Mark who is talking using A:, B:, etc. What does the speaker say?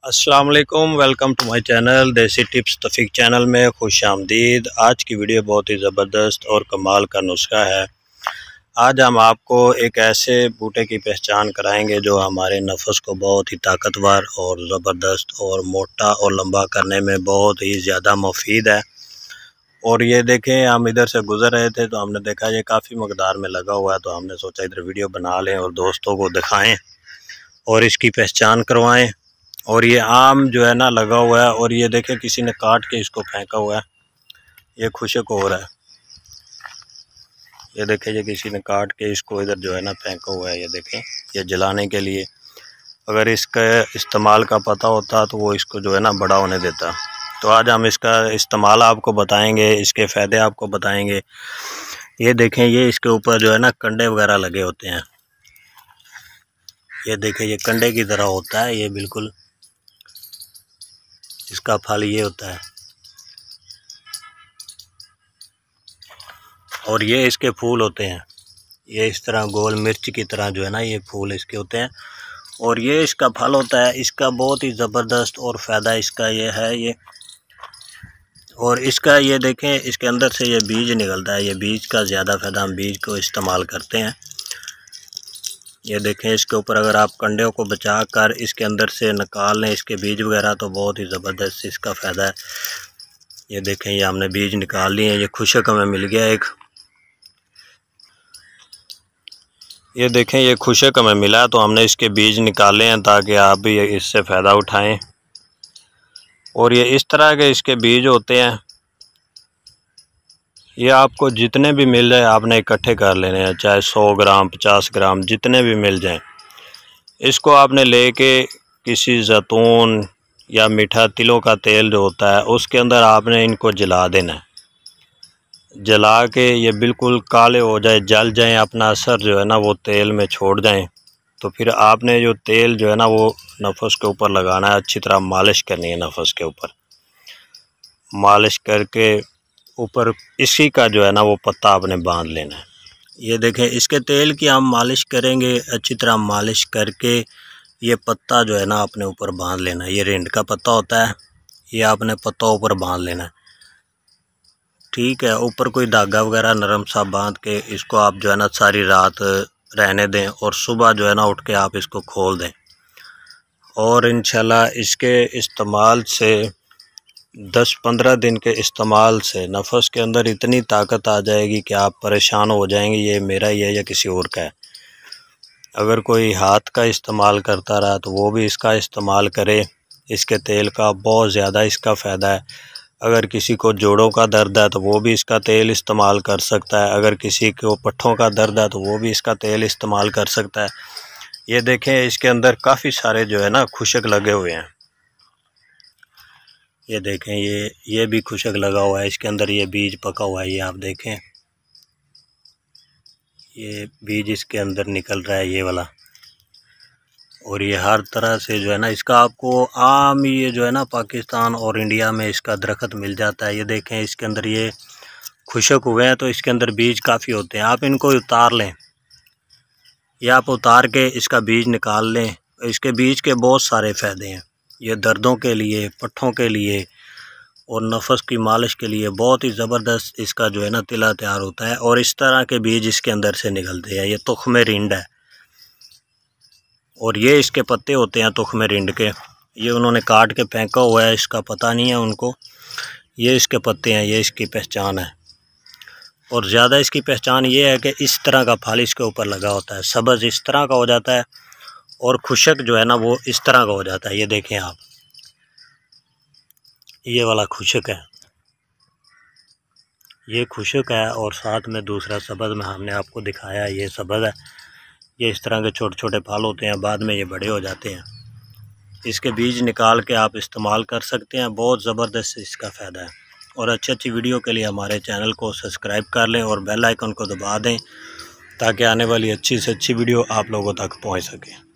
A: अस्सलाम वालेकुम, welcome to my channel देसी टिप्स तौफीक चैनल में खुश आमदीद। आज की वीडियो बहुत ही ज़बरदस्त और कमाल का नुस्खा है। आज हम आपको एक ऐसे बूटे की पहचान कराएंगे जो हमारे नफ़स को बहुत ही ताकतवर और ज़बरदस्त और मोटा और लंबा करने में बहुत ही ज़्यादा मुफीद है। और ये देखें, हम इधर से गुज़र रहे थे तो हमने देखा ये काफ़ी मकदार में लगा हुआ है, तो हमने सोचा इधर वीडियो बना लें और दोस्तों को दिखाएँ और इसकी पहचान करवाएँ। और ये आम जो है ना लगा हुआ है, और ये देखें किसी ने काट के इसको फेंका हुआ है, ये खुशक हो रहा है। ये देखें, ये किसी ने काट के इसको इधर जो है ना फेंका हुआ है। ये देखें, ये जलाने के लिए। अगर इसका इस्तेमाल का पता होता तो वो इसको जो है ना बड़ा होने देता। तो आज हम इसका इस्तेमाल आपको बताएंगे, इसके फ़ायदे आपको बताएंगे। ये देखें, ये इसके ऊपर जो है ना कंडे वगैरह लगे होते हैं। ये देखें, ये कंडे की तरह होता है, ये बिल्कुल इसका फल ये होता है। और ये इसके फूल होते हैं, ये इस तरह गोल मिर्च की तरह जो है ना ये फूल इसके होते हैं। और ये इसका फल होता है। इसका बहुत ही ज़बरदस्त और फ़ायदा इसका ये है ये। और इसका ये देखें, इसके अंदर से ये बीज निकलता है। ये बीज का ज़्यादा फ़ायदा, हम बीज को इस्तेमाल करते हैं। ये देखें, इसके ऊपर अगर आप कंडों को बचा कर इसके अंदर से निकाल लें इसके बीज वगैरह, तो बहुत ही ज़बरदस्त इसका फ़ायदा है। ये देखें, ये हमने बीज निकाल लिए हैं। ये खुशक हमें मिल गया एक। ये देखें, ये खुशक हमें मिला तो हमने इसके बीज निकाले हैं ताकि आप भी इससे फ़ायदा उठाएं। और ये इस तरह के इसके बीज होते हैं। ये आपको जितने भी मिल जाए आपने इकट्ठे कर लेने हैं, चाहे 100 ग्राम 50 ग्राम जितने भी मिल जाएं। इसको आपने लेके किसी जैतून या मीठा तिलों का तेल जो होता है उसके अंदर आपने इनको जला देना है। जला के ये बिल्कुल काले हो जाए, जल जाएं, अपना असर जो है ना वो तेल में छोड़ जाएं, तो फिर आपने जो तेल जो है ना वो नफ़स के ऊपर लगाना है। अच्छी तरह मालिश करनी है नफ़स के ऊपर। मालिश करके ऊपर इसी का जो है ना वो पत्ता आपने बांध लेना है। ये देखें, इसके तेल की हम मालिश करेंगे। अच्छी तरह मालिश करके ये पत्ता जो है ना अपने ऊपर बांध लेना है। ये रिंड का पत्ता होता है, ये आपने पत्ता ऊपर बांध लेना है। ठीक है, ऊपर कोई धागा वगैरह नरम सा बांध के इसको आप जो है ना सारी रात रहने दें, और सुबह जो है ना उठ के आप इसको खोल दें। और इंशाल्लाह इसके इस्तेमाल से 10-15 दिन के इस्तेमाल से नफ़स के अंदर इतनी ताकत आ जाएगी कि आप परेशान हो जाएंगे ये मेरा ही है या किसी और का है। अगर कोई हाथ का इस्तेमाल करता रहा तो वो भी इसका इस्तेमाल करे। इसके तेल का बहुत ज़्यादा इसका फ़ायदा है। अगर किसी को जोड़ों का दर्द है तो वो भी इसका तेल इस्तेमाल कर सकता है। अगर किसी को पट्ठों का दर्द है तो वो भी इसका तेल इस्तेमाल कर सकता है। ये देखें, इसके अंदर काफ़ी सारे जो है ना खुशक लगे हुए हैं। ये देखें, ये भी खुशक लगा हुआ है इसके अंदर। ये बीज पका हुआ है, ये आप देखें, ये बीज इसके अंदर निकल रहा है, ये वाला। और ये हर तरह से जो है ना इसका आपको आम ये जो है ना पाकिस्तान और इंडिया में इसका दरख्त मिल जाता है। ये देखें, इसके अंदर ये खुशक हुए हैं तो इसके अंदर बीज काफ़ी होते हैं। आप इनको उतार लें, या आप उतार के इसका बीज निकाल लें। इसके बीज के बहुत सारे फ़ायदे हैं। ये दर्दों के लिए, पट्ठों के लिए और नफ़स की मालिश के लिए बहुत ही ज़बरदस्त इसका जो है ना तिला तैयार होता है। और इस तरह के बीज इसके अंदर से निकलते हैं। ये तुख्म रिंड है, और ये इसके पत्ते होते हैं तुख्म रिंड के। ये उन्होंने काट के फेंका हुआ है, इसका पता नहीं है उनको। ये इसके पत्ते हैं, ये इसकी पहचान है। और ज़्यादा इसकी पहचान ये है कि इस तरह का फल इसके ऊपर लगा होता है। सब्ज़ इस तरह का हो जाता है और खुशक जो है ना वो इस तरह का हो जाता है। ये देखें आप, ये वाला खुशक है, ये खुशक है। और साथ में दूसरा सब्ज़ में हमने आपको दिखाया है, ये सब्ज़ है। ये इस तरह के छोटे छोटे फल होते हैं, बाद में ये बड़े हो जाते हैं। इसके बीज निकाल के आप इस्तेमाल कर सकते हैं। बहुत ज़बरदस्त इसका फ़ायदा है। और अच्छी अच्छी वीडियो के लिए हमारे चैनल को सब्सक्राइब कर लें और बेल आइकन को दबा दें ताकि आने वाली अच्छी से अच्छी वीडियो आप लोगों तक पहुंच सके।